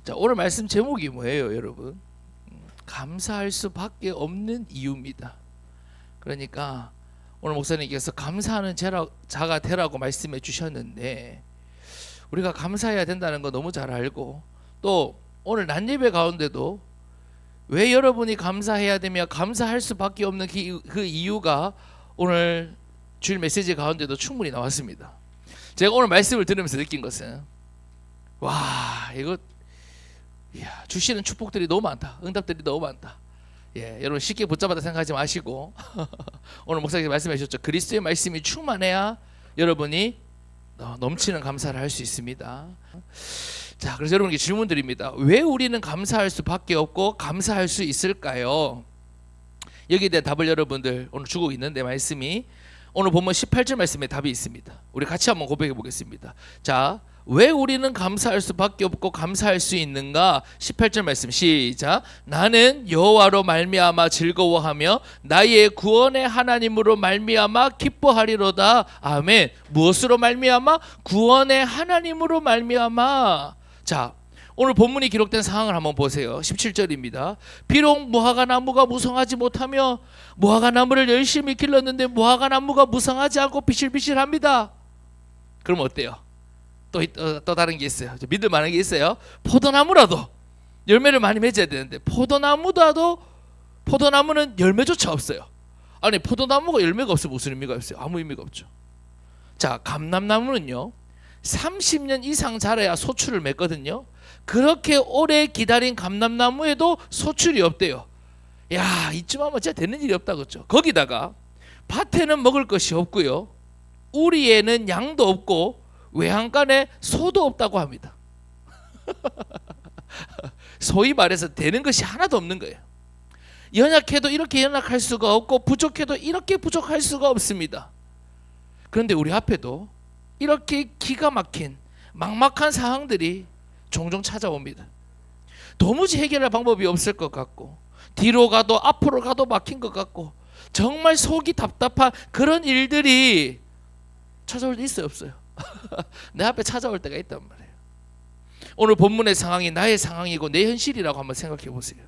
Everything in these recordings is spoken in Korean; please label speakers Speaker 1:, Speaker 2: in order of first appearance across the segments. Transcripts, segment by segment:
Speaker 1: 자, 오늘 말씀 제목이 뭐예요, 여러분? 감사할 수밖에 없는 이유입니다. 그러니까 오늘 목사님께서 감사하는 자가 되라고 말씀해 주셨는데, 우리가 감사해야 된다는 거 너무 잘 알고, 또 오늘 난예배 가운데도 왜 여러분이 감사해야 되며 감사할 수밖에 없는 그 이유가 오늘 주일 메시지 가운데도 충분히 나왔습니다. 제가 오늘 말씀을 들으면서 느낀 것은, 와, 이거 주시는 축복들이 너무 많다, 응답들이 너무 많다. 여러분 쉽게 붙잡았다 생각하지 마시고 오늘 목사님께서 말씀해 주셨죠. 그리스도의 말씀이 충만해야 여러분이 넘치는 감사를 할 수 있습니다. 자, 그래서 여러분께 질문 드립니다. 왜 우리는 감사할 수밖에 없고 감사할 수 있을까요? 여기에 대한 답을 여러분들 오늘 주고 있는데, 말씀이 오늘 본문 18절 말씀에 답이 있습니다. 우리 같이 한번 고백해 보겠습니다. 자, 왜 우리는 감사할 수밖에 없고 감사할 수 있는가? 18절 말씀 시작. 나는 여호와로 말미암아 즐거워하며 나의 구원의 하나님으로 말미암아 기뻐하리로다. 아멘. 무엇으로 말미암아? 구원의 하나님으로 말미암아. 자, 오늘 본문이 기록된 상황을 한번 보세요. 17절입니다. 비록 무화과 나무가 무성하지 못하며 무화과 나무를 열심히 길렀는데 무화과 나무가 무성하지 않고 비실비실합니다. 그럼 어때요? 또 다른 게 있어요. 믿을 만한 게 있어요. 포도나무라도 열매를 많이 맺어야 되는데 포도나무는 열매조차 없어요. 아니, 포도나무가 열매가 없으면 무슨 의미가 있어요? 아무 의미가 없죠. 자, 감람나무는요 30년 이상 자라야 소출을 맺거든요. 그렇게 오래 기다린 감람나무에도 소출이 없대요. 야, 이쯤 하면 진짜 되는 일이 없다, 그렇죠? 거기다가 밭에는 먹을 것이 없고요, 우리에는 양도 없고 외양간에 소도 없다고 합니다. 소위 말해서 되는 것이 하나도 없는 거예요. 연약해도 이렇게 연약할 수가 없고 부족해도 이렇게 부족할 수가 없습니다. 그런데 우리 앞에도 이렇게 기가 막힌 막막한 상황들이 종종 찾아옵니다. 도무지 해결할 방법이 없을 것 같고, 뒤로 가도 앞으로 가도 막힌 것 같고, 정말 속이 답답한 그런 일들이 찾아올 때 있어요, 없어요? 내 앞에 찾아올 때가 있단 말이에요. 오늘 본문의 상황이 나의 상황이고 내 현실이라고 한번 생각해 보세요.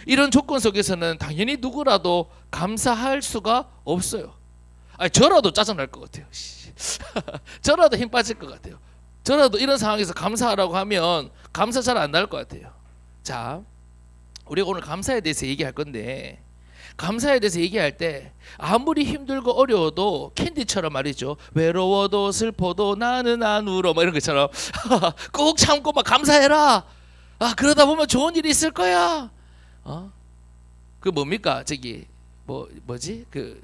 Speaker 1: 이런 조건 속에서는 당연히 누구라도 감사할 수가 없어요. 아니, 저라도 짜증날 것 같아요. 저라도 힘 빠질 것 같아요. 저라도 이런 상황에서 감사하라고 하면 감사 잘 안 나올 것 같아요. 자, 우리가 오늘 감사에 대해서 얘기할 건데, 감사에 대해서 얘기할 때 아무리 힘들고 어려워도 캔디처럼 말이죠, 외로워도 슬퍼도 나는 안 울어, 뭐 이런 것처럼 꼭 참고 막 감사해라. 그러다 보면 좋은 일이 있을 거야. 그 뭡니까, 저기 뭐지, 그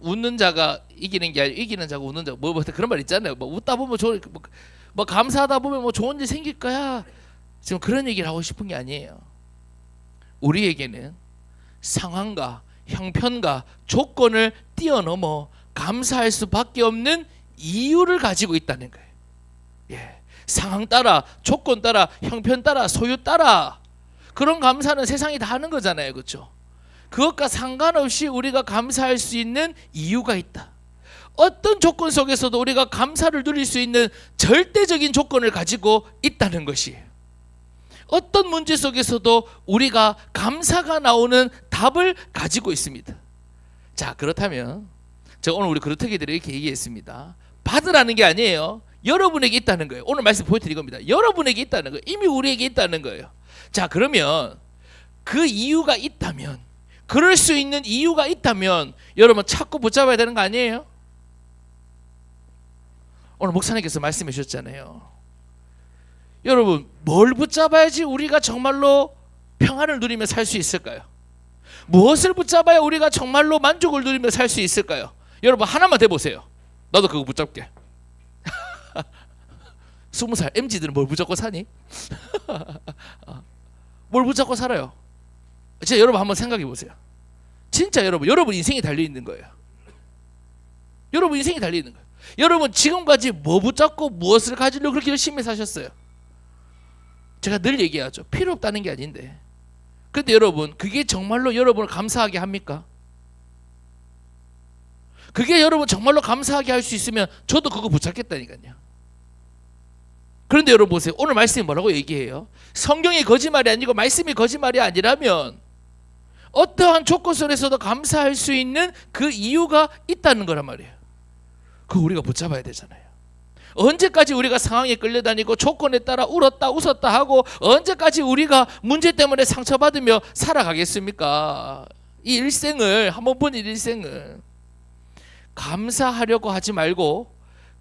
Speaker 1: 웃는 자가 이기는 게 아니라 이기는 자가 웃는 자, 뭐 그런 말 있잖아요. 뭐 웃다 보면 좋은, 뭐 감사하다 보면 뭐 좋은 일 생길 거야. 지금 그런 얘기를 하고 싶은 게 아니에요. 우리에게는 상황과 형편과 조건을 뛰어넘어 감사할 수밖에 없는 이유를 가지고 있다는 거예요. 상황 따라, 조건 따라, 형편 따라, 소유 따라 그런 감사는 세상이 다 하는 거잖아요, 그렇죠? 그것과 상관없이 우리가 감사할 수 있는 이유가 있다. 어떤 조건 속에서도 우리가 감사를 누릴 수 있는 절대적인 조건을 가지고 있다는 것이에요. 어떤 문제 속에서도 우리가 감사가 나오는 답을 가지고 있습니다. 자, 그렇다면 제가 오늘 우리 그렇다기들이 이렇게 얘기했습니다. 받으라는 게 아니에요. 여러분에게 있다는 거예요. 오늘 말씀 보여드린 겁니다. 여러분에게 있다는 거예요. 이미 우리에게 있다는 거예요. 자, 그러면 그 이유가 있다면, 그럴 수 있는 이유가 있다면 여러분 찾고 붙잡아야 되는 거 아니에요? 오늘 목사님께서 말씀해 주셨잖아요. 여러분, 뭘 붙잡아야지 우리가 정말로 평안을 누리며 살 수 있을까요? 무엇을 붙잡아야 우리가 정말로 만족을 누리며 살 수 있을까요? 여러분, 하나만 대보세요. 나도 그거 붙잡게. 20살 MZ들은 뭘 붙잡고 사니? 뭘 붙잡고 살아요? 진짜 여러분 한번 생각해 보세요. 진짜 여러분 인생이 달려있는 거예요. 여러분 인생이 달려있는 거예요. 여러분 지금까지 뭐 붙잡고 무엇을 가지려고 그렇게 열심히 사셨어요? 제가 늘 얘기하죠. 필요 없다는 게 아닌데. 근데 여러분, 그게 정말로 여러분을 감사하게 합니까? 그게 여러분 정말로 감사하게 할 수 있으면 저도 그거 붙잡겠다니까요. 그런데 여러분 보세요. 오늘 말씀이 뭐라고 얘기해요? 성경이 거짓말이 아니고 말씀이 거짓말이 아니라면 어떠한 조건 속에서도 감사할 수 있는 그 이유가 있다는 거란 말이에요. 그거 우리가 붙잡아야 되잖아요. 언제까지 우리가 상황에 끌려다니고 조건에 따라 울었다 웃었다 하고 언제까지 우리가 문제 때문에 상처받으며 살아가겠습니까? 이 일생을, 한 번 본 일생을 감사하려고 하지 말고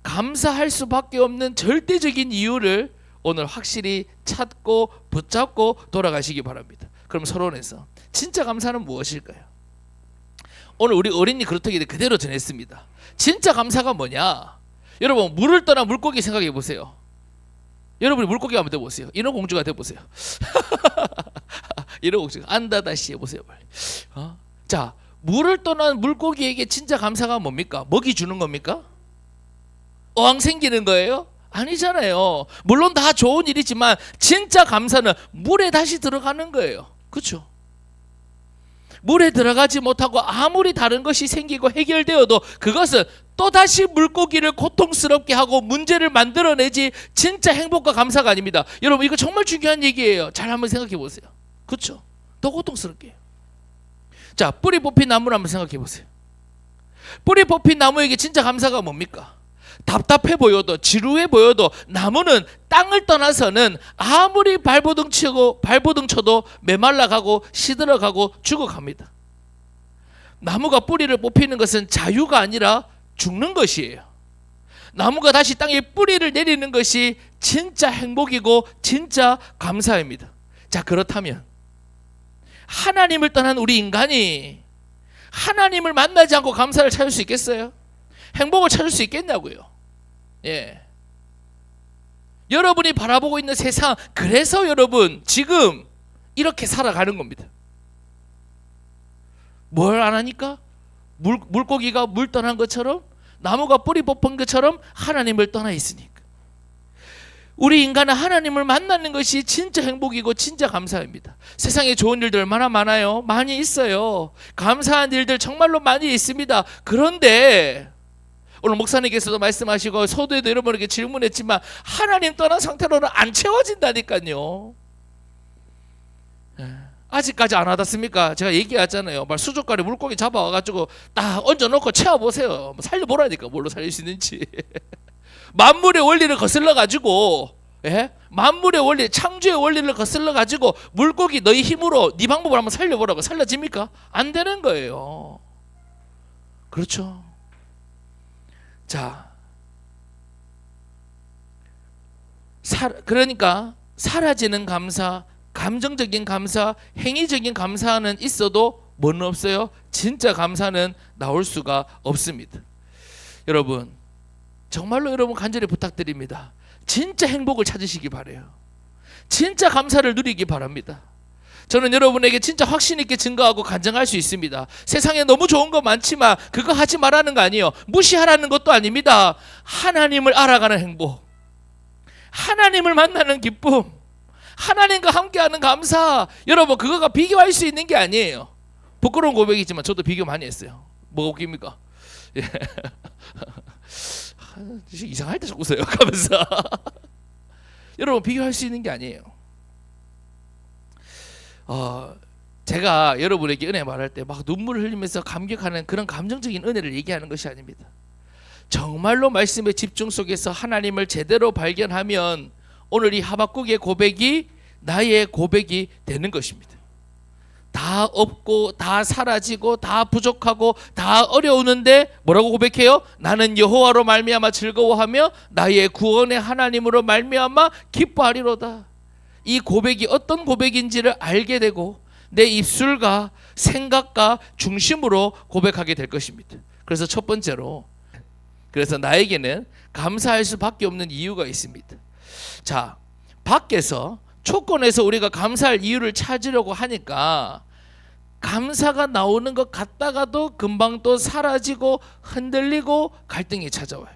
Speaker 1: 감사할 수밖에 없는 절대적인 이유를 오늘 확실히 찾고 붙잡고 돌아가시기 바랍니다. 그럼 서론에서 진짜 감사는 무엇일까요? 오늘 우리 어린이 그렇다기 그대로 전했습니다. 진짜 감사가 뭐냐? 여러분, 물을 떠나 물고기 생각해 보세요. 여러분이 물고기 한번 돼보세요. 인어공주가 돼보세요. 인어공주가 안다다시 해보세요. 빨리. 자, 물을 떠난 물고기에게 진짜 감사가 뭡니까? 먹이 주는 겁니까? 어항 생기는 거예요? 아니잖아요. 물론 다 좋은 일이지만 진짜 감사는 물에 다시 들어가는 거예요. 그렇죠? 물에 들어가지 못하고 아무리 다른 것이 생기고 해결되어도 그것은 또다시 물고기를 고통스럽게 하고 문제를 만들어내지 진짜 행복과 감사가 아닙니다. 여러분, 이거 정말 중요한 얘기예요. 잘 한번 생각해 보세요. 그렇죠? 더 고통스럽게 해요. 자, 뿌리 뽑힌 나무를 한번 생각해 보세요. 뿌리 뽑힌 나무에게 진짜 감사가 뭡니까? 답답해 보여도 지루해 보여도 나무는 땅을 떠나서는 아무리 발버둥 쳐도 메말라가고 시들어가고 죽어갑니다. 나무가 뿌리를 뽑히는 것은 자유가 아니라 죽는 것이에요. 나무가 다시 땅에 뿌리를 내리는 것이 진짜 행복이고 진짜 감사입니다. 자, 그렇다면 하나님을 떠난 우리 인간이 하나님을 만나지 않고 감사를 찾을 수 있겠어요? 행복을 찾을 수 있겠냐고요. 예. 여러분이 바라보고 있는 세상, 그래서 여러분 지금 이렇게 살아가는 겁니다. 뭘 안 하니까? 물고기가 물 떠난 것처럼, 나무가 뿌리 뽑은 것처럼 하나님을 떠나 있으니까. 우리 인간은 하나님을 만나는 것이 진짜 행복이고 진짜 감사입니다. 세상에 좋은 일들 얼마나 많아요? 많이 있어요. 감사한 일들 정말로 많이 있습니다. 그런데 오늘 목사님께서도 말씀하시고 서두에도 여러분에게 질문했지만 하나님 떠난 상태로는 안 채워진다니까요. 아직까지 안 와닿습니까? 제가 얘기하잖아요. 막 수족관에 물고기 잡아와가지고 딱 얹어놓고 채워보세요. 살려보라니까. 뭘로 살릴 수 있는지. 만물의 원리를 거슬러가지고, 예? 만물의 원리, 창조의 원리를 거슬러가지고 물고기 너희 힘으로 네 방법을 한번 살려보라고. 살려집니까? 안 되는 거예요. 그렇죠? 자, 그러니까 사라지는 감사, 감정적인 감사, 행위적인 감사는 있어도 뭐는 없어요? 진짜 감사는 나올 수가 없습니다. 여러분, 정말로 여러분 간절히 부탁드립니다. 진짜 행복을 찾으시기 바라요. 진짜 감사를 누리기 바랍니다. 저는 여러분에게 진짜 확신 있게 증거하고 간증할 수 있습니다. 세상에 너무 좋은 거 많지만 그거 하지 말라는 거 아니에요. 무시하라는 것도 아닙니다. 하나님을 알아가는 행복, 하나님을 만나는 기쁨, 하나님과 함께하는 감사, 여러분 그거가 비교할 수 있는 게 아니에요. 부끄러운 고백이지만 저도 비교 많이 했어요. 뭐가 웃깁니까? 예. 이상할 때 자꾸 써요. 가면서 여러분 비교할 수 있는 게 아니에요. 제가 여러분에게 은혜 말할 때 막 눈물을 흘리면서 감격하는 그런 감정적인 은혜를 얘기하는 것이 아닙니다. 정말로 말씀의 집중 속에서 하나님을 제대로 발견하면 오늘 이 하박국의 고백이 나의 고백이 되는 것입니다. 다 없고 다 사라지고 다 부족하고 다 어려우는데 뭐라고 고백해요? 나는 여호와로 말미암아 즐거워하며 나의 구원의 하나님으로 말미암아 기뻐하리로다. 이 고백이 어떤 고백인지를 알게 되고 내 입술과 생각과 중심으로 고백하게 될 것입니다. 그래서 첫 번째로, 그래서 나에게는 감사할 수밖에 없는 이유가 있습니다. 자, 밖에서 조건에서 우리가 감사할 이유를 찾으려고 하니까 감사가 나오는 것 같다가도 금방 또 사라지고 흔들리고 갈등이 찾아와요.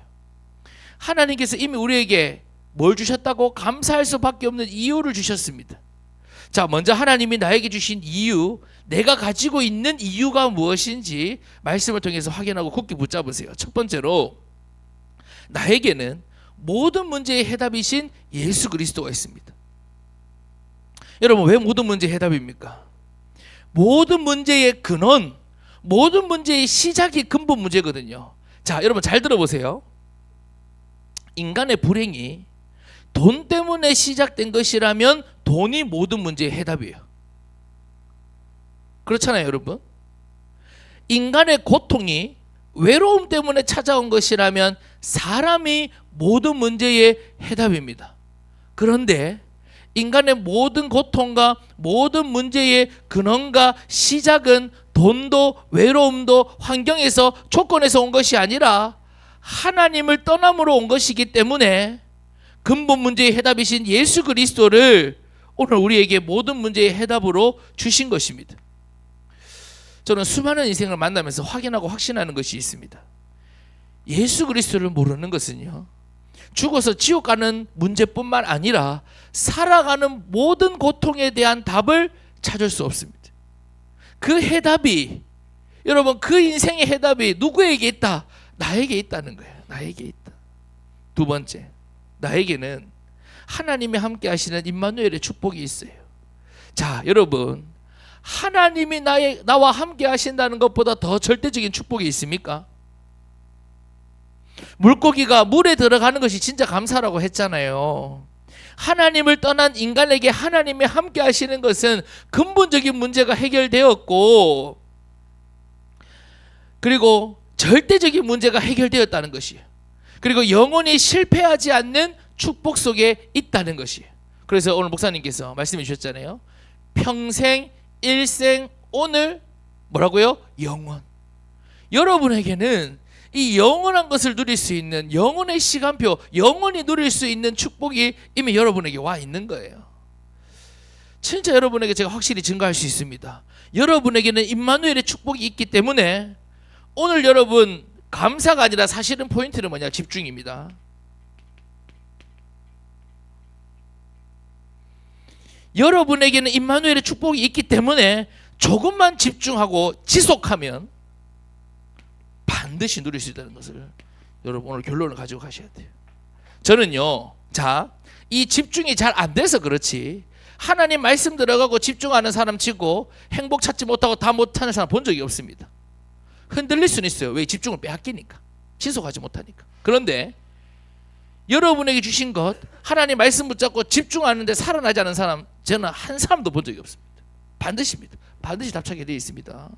Speaker 1: 하나님께서 이미 우리에게 뭘 주셨다고? 감사할 수밖에 없는 이유를 주셨습니다. 자, 먼저 하나님이 나에게 주신 이유, 내가 가지고 있는 이유가 무엇인지 말씀을 통해서 확인하고 굳게 붙잡으세요. 첫 번째로, 나에게는 모든 문제의 해답이신 예수 그리스도가 있습니다. 여러분, 왜 모든 문제의 해답입니까? 모든 문제의 근원, 모든 문제의 시작이 근본 문제거든요. 자, 여러분 잘 들어보세요. 인간의 불행이 돈 때문에 시작된 것이라면 돈이 모든 문제의 해답이에요. 그렇잖아요, 여러분. 인간의 고통이 외로움 때문에 찾아온 것이라면 사람이 모든 문제의 해답입니다. 그런데 인간의 모든 고통과 모든 문제의 근원과 시작은 돈도 외로움도 환경에서 조건에서 온 것이 아니라 하나님을 떠남으로 온 것이기 때문에 근본 문제의 해답이신 예수 그리스도를 오늘 우리에게 모든 문제의 해답으로 주신 것입니다. 저는 수많은 인생을 만나면서 확인하고 확신하는 것이 있습니다. 예수 그리스도를 모르는 것은요, 죽어서 지옥 가는 문제뿐만 아니라 살아가는 모든 고통에 대한 답을 찾을 수 없습니다. 그 해답이, 여러분, 그 인생의 해답이 누구에게 있다? 나에게 있다는 거예요. 나에게 있다. 두 번째, 나에게는 하나님이 함께 하시는 임마누엘의 축복이 있어요. 자, 여러분, 하나님이 나와 함께 하신다는 것보다 더 절대적인 축복이 있습니까? 물고기가 물에 들어가는 것이 진짜 감사라고 했잖아요. 하나님을 떠난 인간에게 하나님이 함께 하시는 것은 근본적인 문제가 해결되었고, 그리고 절대적인 문제가 해결되었다는 것이에요. 그리고 영원히 실패하지 않는 축복 속에 있다는 것이에요. 그래서 오늘 목사님께서 말씀해 주셨잖아요. 평생, 일생, 오늘, 뭐라고요? 영원. 여러분에게는 이 영원한 것을 누릴 수 있는 영원의 시간표, 영원히 누릴 수 있는 축복이 이미 여러분에게 와 있는 거예요. 진짜 여러분에게 제가 확실히 증거할 수 있습니다. 여러분에게는 임마누엘의 축복이 있기 때문에 오늘 여러분, 감사가 아니라 사실은 포인트는 뭐냐? 집중입니다. 여러분에게는 임마누엘의 축복이 있기 때문에 조금만 집중하고 지속하면 반드시 누릴 수 있다는 것을 여러분 오늘 결론을 가지고 가셔야 돼요. 저는요, 자, 이 집중이 잘 안 돼서 그렇지 하나님 말씀 들어가고 집중하는 사람 치고 행복 찾지 못하고 다 못하는 사람 본 적이 없습니다. 흔들릴 수는 있어요. 왜? 집중을 빼앗기니까, 지속하지 못하니까. 그런데 여러분에게 주신 것, 하나님 말씀 붙잡고 집중하는데 살아나지 않은 사람, 저는 한 사람도 본 적이 없습니다. 반드시입니다. 반드시 답차게 되어 있습니다.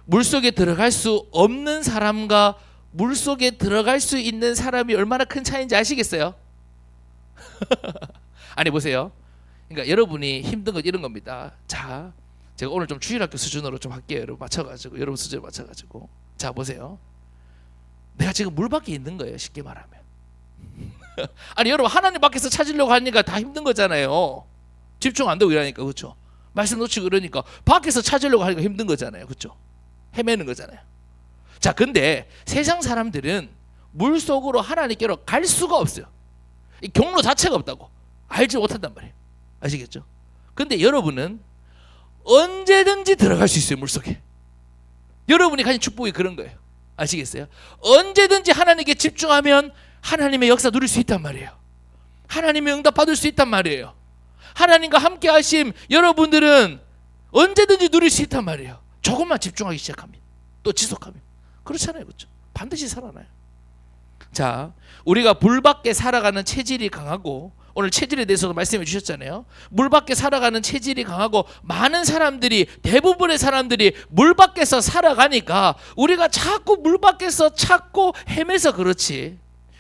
Speaker 1: 물속에 들어갈 수 없는 사람과 물속에 들어갈 수 있는 사람이 얼마나 큰 차이인지 아시겠어요? 아니, 보세요. 그러니까 여러분이 힘든 건 이런 겁니다. 자, 제가 오늘 좀 주일학교 수준으로 좀 할게요. 여러분 맞춰가지고, 여러분 수준에 맞춰가지고. 자, 보세요. 내가 지금 물 밖에 있는 거예요. 쉽게 말하면. 아니, 여러분 하나님 밖에서 찾으려고 하니까 다 힘든 거잖아요. 집중 안 되고 이러니까, 그렇죠? 말씀 놓치고 그러니까 밖에서 찾으려고 하니까 힘든 거잖아요. 그렇죠? 헤매는 거잖아요. 자, 근데 세상 사람들은 물 속으로 하나님께로 갈 수가 없어요. 이 경로 자체가 없다고. 알지 못한단 말이에요. 아시겠죠? 근데 여러분은 언제든지 들어갈 수 있어요. 물속에. 여러분이 가진 축복이 그런 거예요. 아시겠어요? 언제든지 하나님께 집중하면 하나님의 역사 누릴 수 있단 말이에요. 하나님의 응답 받을 수 있단 말이에요. 하나님과 함께 하심 여러분들은 언제든지 누릴 수 있단 말이에요. 조금만 집중하기 시작하면, 또 지속하면. 그렇잖아요. 그렇죠? 반드시 살아나요. 자, 우리가 물 밖에 살아가는 체질이 강하고, 오늘 체질에 대해서도 말씀해 주셨잖아요. 물 밖에 살아가는 체질이 강하고, 많은 사람들이, 대부분의 사람들이 물 밖에서 살아가니까 우리가 자꾸 물 밖에서 찾고 헤매서 그렇지,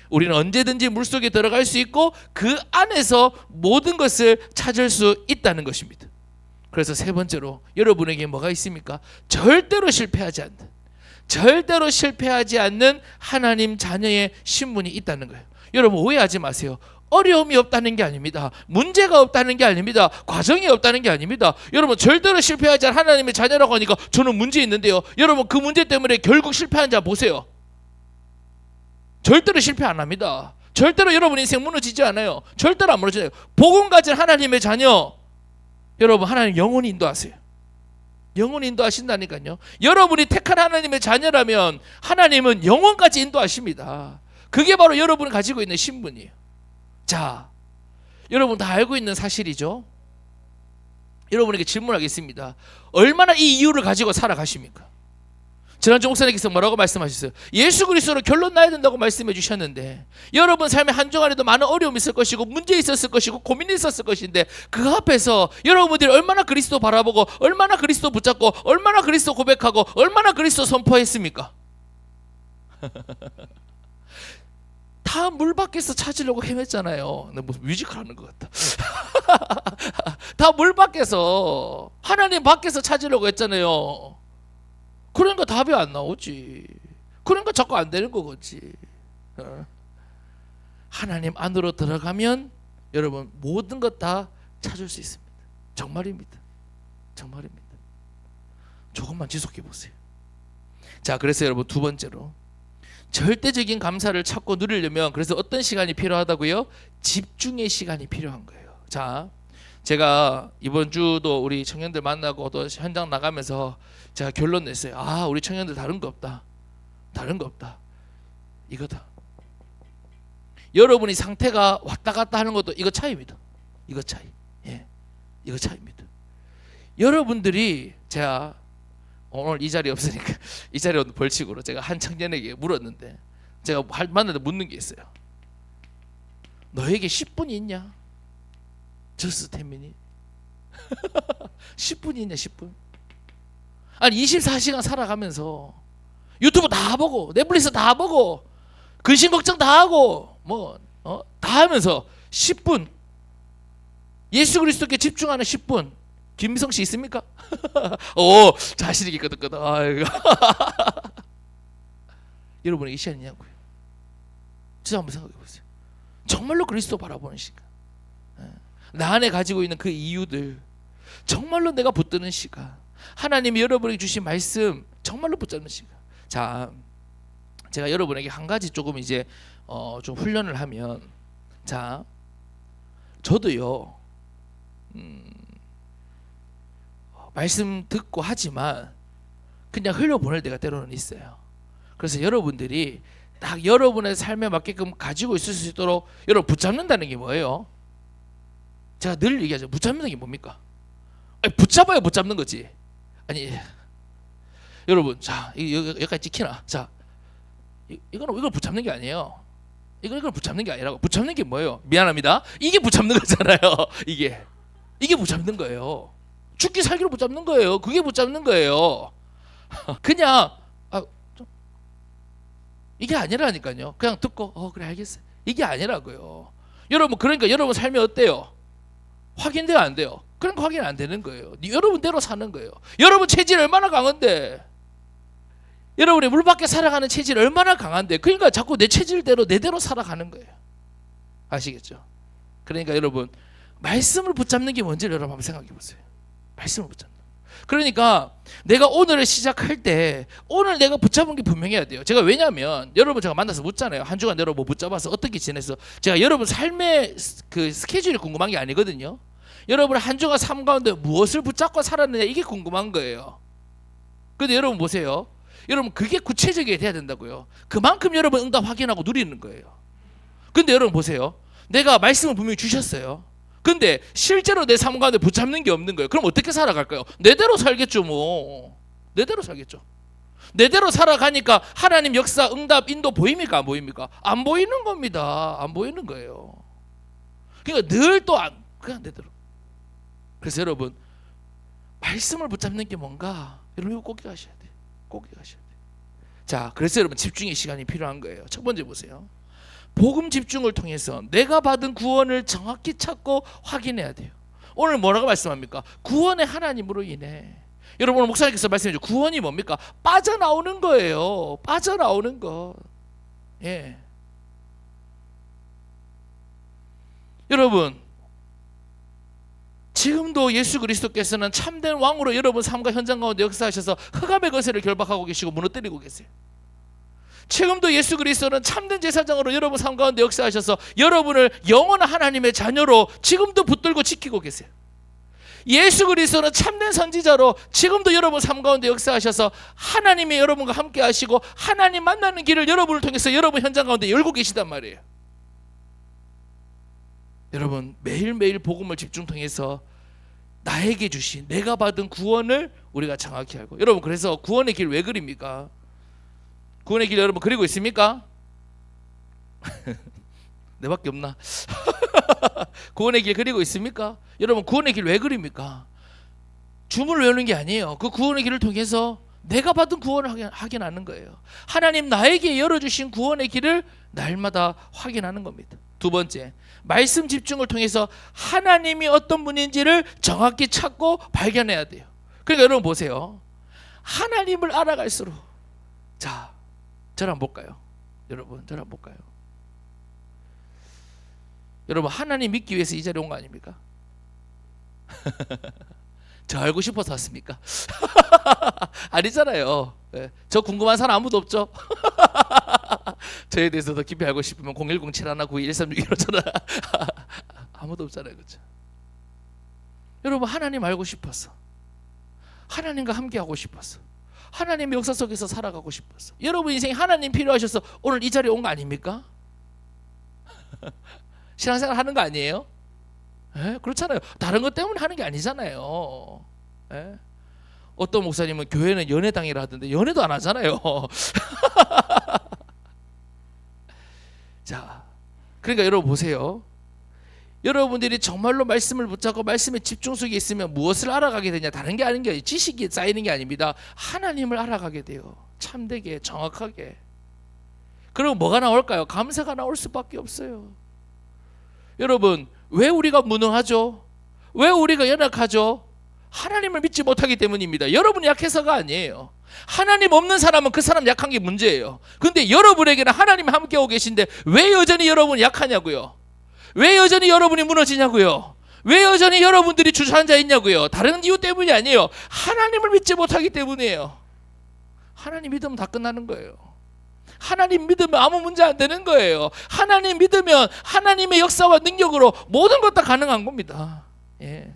Speaker 1: 우리는 언제든지 물속에 들어갈 수 있고 그 안에서 모든 것을 찾을 수 있다는 것입니다. 그래서 세 번째로 여러분에게 뭐가 있습니까? 절대로 실패하지 않는, 절대로 실패하지 않는 하나님 자녀의 신분이 있다는 거예요. 여러분 오해하지 마세요. 어려움이 없다는 게 아닙니다. 문제가 없다는 게 아닙니다. 과정이 없다는 게 아닙니다. 여러분 절대로 실패하지 않은 하나님의 자녀라고 하니까 저는 문제 있는데요. 여러분 그 문제 때문에 결국 실패한 자 보세요. 절대로 실패 안 합니다. 절대로 여러분 인생 무너지지 않아요. 절대로 안 무너져요. 복음 가진 하나님의 자녀, 여러분 하나님 영원히 인도하세요. 영원히 인도하신다니까요. 여러분이 택한 하나님의 자녀라면 하나님은 영원까지 인도하십니다. 그게 바로 여러분이 가지고 있는 신분이에요. 자, 여러분 다 알고 있는 사실이죠. 여러분에게 질문하겠습니다. 얼마나 이 이유를 가지고 살아가십니까? 지난주 목사님께서 뭐라고 말씀하셨어요? 예수 그리스도로 결론 나야 된다고 말씀해 주셨는데 여러분 삶의 한중간에도 많은 어려움이 있을 것이고 문제 있었을 것이고 고민이 있었을 것인데 그 앞에서 여러분들이 얼마나 그리스도 바라보고 얼마나 그리스도 붙잡고 얼마나 그리스도 고백하고 얼마나 그리스도 선포했습니까? 다 물 밖에서 찾으려고 헤맸잖아요. 무슨 뮤지컬 하는 것 같다. 다 물 밖에서 하나님 밖에서 찾으려고 했잖아요. 그러니까 답이 안 나오지. 그러니까 자꾸 안 되는 거겠지. 하나님 안으로 들어가면 여러분 모든 것 다 찾을 수 있습니다. 정말입니다. 정말입니다. 조금만 지속해 보세요. 자, 그래서 여러분 두 번째로 절대적인 감사를 찾고 누리려면 그래서 어떤 시간이 필요하다고요? 집중의 시간이 필요한 거예요. 자, 제가 이번 주도 우리 청년들 만나고 또 현장 나가면서 제가 결론 냈어요. 아, 우리 청년들 다른 거 없다. 다른 거 없다. 이거다. 여러분이 상태가 왔다 갔다 하는 것도 이거 차이입니다. 이거 차이. 예, 이거 차이입니다. 여러분들이 제가 오늘 이 자리 없으니까 이 자리 오늘 벌칙으로 제가 한 청년에게 물었는데 제가 만날 때 묻는 게 있어요. 너에게 10분이 있냐? 저스 10minutes 10분이 있냐? 10분? 아니 24시간 살아가면서 유튜브 다 보고 넷플릭스 다 보고 근심 걱정 다 하고 다 하면서 10분 예수 그리스도께 집중하는 10분 김미성 씨 있습니까? 오, 자신있게 끄덕끄덕. 아이고. 여러분에게 이 시간이 있냐고요. 진짜 한번 생각해 보세요. 정말로 그리스도 바라보는 시간, 나 안에 가지고 있는 그 이유들 정말로 내가 붙드는 시간, 하나님이 여러분에게 주신 말씀 정말로 붙잡는 시간. 자, 제가 여러분에게 한 가지 조금 이제 좀 훈련을 하면, 자, 저도요 말씀 듣고 하지만 그냥 흘려보낼 때가 때로는 있어요. 그래서 여러분들이 딱 여러분의 삶에 맞게끔 가지고 있을 수 있도록 여러분 붙잡는다는 게 뭐예요? 제가 늘 얘기하죠. 붙잡는 게 뭡니까? 아니, 붙잡아야 붙잡는 거지. 아니 여러분, 자 여기까지 찍히나? 자 이걸 붙잡는 게 아니에요. 이걸 붙잡는 게 아니라고. 붙잡는 게 뭐예요? 미안합니다. 이게 붙잡는 거잖아요. 이게 붙잡는 거예요. 죽기 살기로 붙잡는 거예요. 그게 붙잡는 거예요. 그냥 이게 아니라니까요. 그냥 듣고 그래 알겠어요. 이게 아니라고요. 여러분, 그러니까 여러분 삶이 어때요? 확인돼요, 안 돼요? 그러니까 확인 안 되는 거예요. 여러분대로 사는 거예요. 여러분 체질 얼마나 강한데, 여러분이 물 밖에 살아가는 체질 얼마나 강한데, 그러니까 자꾸 내 체질대로 내대로 살아가는 거예요. 아시겠죠? 그러니까 여러분 말씀을 붙잡는 게 뭔지를 여러분 한번 생각해 보세요. 말씀을 붙잡는. 그러니까 내가 오늘을 시작할 때 오늘 내가 붙잡은 게 분명해야 돼요. 제가 왜냐하면 여러분 제가 만나서 묻잖아요. 한 주간 여러분 뭐 붙잡아서 어떻게 지냈어? 제가 여러분 삶의 그 스케줄이 궁금한 게 아니거든요. 여러분 한 주간 삶 가운데 무엇을 붙잡고 살았느냐 이게 궁금한 거예요. 근데 여러분 보세요. 여러분 그게 구체적이게 돼야 된다고요. 그만큼 여러분 응답 확인하고 누리는 거예요. 근데 여러분 보세요. 내가 말씀을 분명히 주셨어요. 근데 실제로 내 삶 가운데 붙잡는 게 없는 거예요. 그럼 어떻게 살아갈까요? 내대로 살겠죠. 뭐 내대로 살겠죠. 내대로 살아가니까 하나님 역사, 응답, 인도 보입니까? 안 보입니까? 안 보이는 겁니다. 안 보이는 거예요. 그러니까 늘 또 그냥 내대로. 그래서 여러분 말씀을 붙잡는 게 뭔가 여러분 이거 꼭 기억하셔야 돼요. 꼭 기억하셔야 돼요. 자, 그래서 여러분 집중의 시간이 필요한 거예요. 첫 번째 보세요. 복음 집중을 통해서 내가 받은 구원을 정확히 찾고 확인해야 돼요. 오늘 뭐라고 말씀합니까? 구원의 하나님으로 인해. 여러분 오늘 목사님께서 말씀해 주신 구원이 뭡니까? 빠져나오는 거예요. 빠져나오는 것. 예. 여러분 지금도 예수 그리스도께서는 참된 왕으로 여러분 삶과 현장 가운데 역사하셔서 흑암의 거세를 결박하고 계시고 무너뜨리고 계세요. 지금도 예수 그리스도는 참된 제사장으로 여러분 삶 가운데 역사하셔서 여러분을 영원한 하나님의 자녀로 지금도 붙들고 지키고 계세요. 예수 그리스도는 참된 선지자로 지금도 여러분 삶 가운데 역사하셔서 하나님이 여러분과 함께 하시고 하나님 만나는 길을 여러분을 통해서 여러분 현장 가운데 열고 계시단 말이에요. 여러분 매일매일 복음을 집중 통해서 나에게 주신 내가 받은 구원을 우리가 정확히 알고, 여러분 그래서 구원의 길 왜 그립니까? 구원의 길 여러분 그리고 있습니까? 내밖에 없나? 구원의 길 그리고 있습니까? 여러분 구원의 길 왜 그립니까? 주문을 외우는 게 아니에요. 그 구원의 길을 통해서 내가 받은 구원을 확인하는 거예요. 하나님 나에게 열어주신 구원의 길을 날마다 확인하는 겁니다. 두 번째, 말씀 집중을 통해서 하나님이 어떤 분인지를 정확히 찾고 발견해야 돼요. 그러니까 여러분 보세요. 하나님을 알아갈수록, 자, 저를 한번 볼까요? 여러분 저를 한번 볼까요? 여러분 하나님 믿기 위해서 이 자리에 온 거 아닙니까? 저 알고 싶어서 왔습니까? 아니잖아요. 네. 저 궁금한 사람 아무도 없죠? 저에 대해서 더 깊이 알고 싶으면 010-7192-1361로 전화. 아무도 없잖아요, 그렇죠? 여러분 하나님 알고 싶어서, 하나님과 함께 하고 싶어서, 하나님의 역사 속에서 살아가고 싶어서, 여러분 인생에 하나님 필요하셔서 오늘 이 자리에 온 거 아닙니까? 신앙생활 하는 거 아니에요? 에? 그렇잖아요. 다른 것 때문에 하는 게 아니잖아요. 에? 어떤 목사님은 교회는 연애당이라 하던데 연애도 안 하잖아요. 자, 그러니까 여러분 보세요. 여러분들이 정말로 말씀을 붙잡고 말씀의 집중 속에 있으면 무엇을 알아가게 되냐? 다른 게 아닌 게 아니에요. 지식이 쌓이는 게 아닙니다. 하나님을 알아가게 돼요. 참되게, 정확하게. 그럼 뭐가 나올까요? 감사가 나올 수밖에 없어요. 여러분 왜 우리가 무능하죠? 왜 우리가 연약하죠? 하나님을 믿지 못하기 때문입니다. 여러분이 약해서가 아니에요. 하나님 없는 사람은 그 사람 약한 게 문제예요. 근데 여러분에게는 하나님이 함께하고 계신데 왜 여전히 여러분이 약하냐고요? 왜 여전히 여러분이 무너지냐고요? 왜 여전히 여러분들이 주저앉아 있냐고요? 다른 이유 때문이 아니에요. 하나님을 믿지 못하기 때문이에요. 하나님 믿으면 다 끝나는 거예요. 하나님 믿으면 아무 문제 안 되는 거예요. 하나님 믿으면 하나님의 역사와 능력으로 모든 것 다 가능한 겁니다. 예.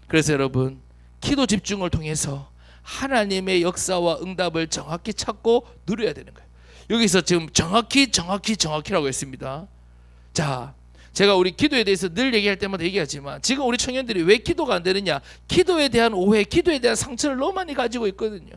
Speaker 1: 그래서 여러분 기도 집중을 통해서 하나님의 역사와 응답을 정확히 찾고 누려야 되는 거예요. 여기서 지금 정확히라고 했습니다. 자, 제가 우리 기도에 대해서 늘 얘기할 때마다 얘기하지만 지금 우리 청년들이 왜 기도가 안 되느냐? 기도에 대한 오해, 기도에 대한 상처를 너무 많이 가지고 있거든요.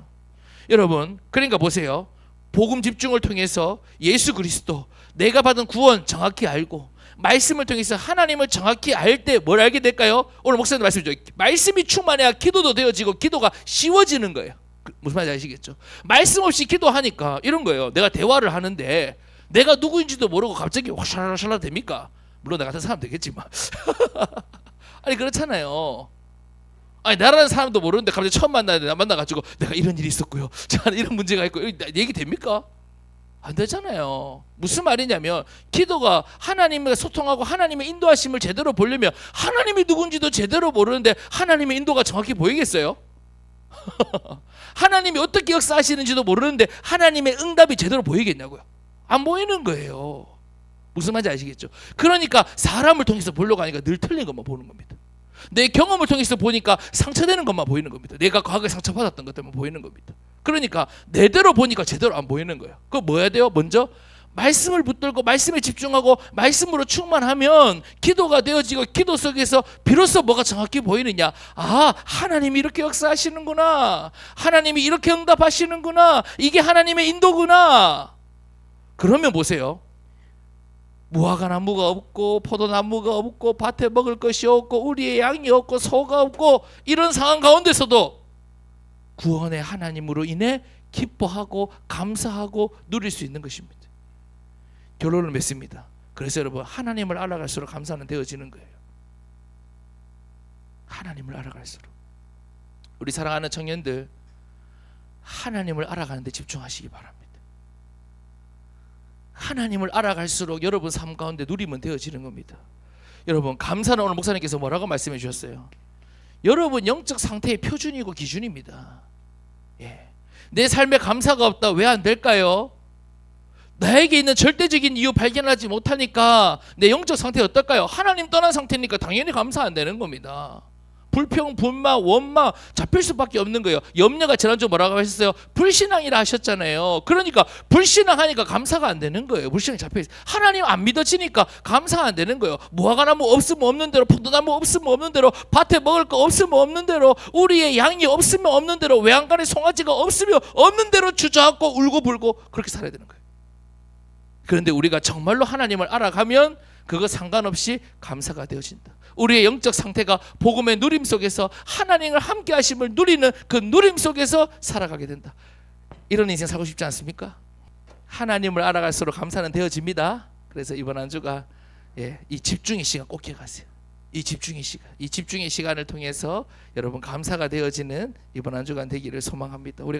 Speaker 1: 여러분 그러니까 보세요. 복음 집중을 통해서 예수 그리스도, 내가 받은 구원 정확히 알고 말씀을 통해서 하나님을 정확히 알 때 뭘 알게 될까요? 오늘 목사님 말씀이죠. 말씀이 충만해야 기도도 되어지고 기도가 쉬워지는 거예요. 무슨 말인지 아시겠죠? 말씀 없이 기도하니까 이런 거예요. 내가 대화를 하는데 내가 누구인지도 모르고 갑자기 샤라샤라 됩니까? 물론 나 같은 사람 되겠지만 아니 그렇잖아요. 아니 나라는 사람도 모르는데 갑자기 처음 만나가지고 내가 이런 일이 있었고요. 저는 이런 문제가 있고 얘기 됩니까? 안 되잖아요. 무슨 말이냐면 기도가 하나님과 소통하고 하나님의 인도하심을 제대로 보려면 하나님이 누군지도 제대로 모르는데 하나님의 인도가 정확히 보이겠어요? 하나님이 어떻게 역사하시는지도 모르는데 하나님의 응답이 제대로 보이겠냐고요? 안 보이는 거예요. 무슨 말인지 아시겠죠? 그러니까 사람을 통해서 보려고 하니까 늘 틀린 것만 보는 겁니다. 내 경험을 통해서 보니까 상처되는 것만 보이는 겁니다. 내가 과거에 상처받았던 것 때문에 보이는 겁니다. 그러니까 내대로 보니까 제대로 안 보이는 거예요. 그거 뭐 해야 돼요? 먼저 말씀을 붙들고 말씀에 집중하고 말씀으로 충만하면 기도가 되어지고 기도 속에서 비로소 뭐가 정확히 보이느냐? 아, 하나님이 이렇게 역사하시는구나. 하나님이 이렇게 응답하시는구나. 이게 하나님의 인도구나. 그러면 보세요. 무화과 나무가 없고 포도나무가 없고 밭에 먹을 것이 없고 우리의 양이 없고 소가 없고 이런 상황 가운데서도 구원의 하나님으로 인해 기뻐하고 감사하고 누릴 수 있는 것입니다. 결론을 맺습니다. 그래서 여러분 하나님을 알아갈수록 감사는 되어지는 거예요. 하나님을 알아갈수록. 우리 사랑하는 청년들 하나님을 알아가는 데 집중하시기 바랍니다. 하나님을 알아갈수록 여러분 삶 가운데 누리면 되어지는 겁니다. 여러분 감사는 오늘 목사님께서 뭐라고 말씀해 주셨어요? 여러분 영적 상태의 표준이고 기준입니다. 예. 내 삶에 감사가 없다 왜 안 될까요? 나에게 있는 절대적인 이유 발견하지 못하니까 내 영적 상태 어떨까요? 하나님 떠난 상태니까 당연히 감사 안 되는 겁니다. 불평, 분마, 원마 잡힐 수밖에 없는 거예요. 염려가 지난주 뭐라고 하셨어요? 불신앙이라 하셨잖아요. 그러니까 불신앙하니까 감사가 안 되는 거예요. 불신앙이 잡혀있어요. 하나님 안 믿어지니까 감사가 안 되는 거예요. 무화과나무 없으면 없는 대로, 포도나무 없으면 없는 대로, 밭에 먹을 거 없으면 없는 대로, 우리의 양이 없으면 없는 대로, 외양간에 송아지가 없으면 없는 대로 주저앉고 울고 불고 그렇게 살아야 되는 거예요. 그런데 우리가 정말로 하나님을 알아가면 그거 상관없이 감사가 되어진다. 우리의 영적 상태가 복음의 누림 속에서 하나님을 함께 하심을 누리는 그 누림 속에서 살아가게 된다. 이런 인생 살고 싶지 않습니까? 하나님을 알아갈수록 감사는 되어집니다. 그래서 이번 한 주가 이 집중의 시간 꼭 기억하세요. 이 집중의 시간을 통해서 여러분 감사가 되어지는 이번 한 주간 되기를 소망합니다. 우리 같이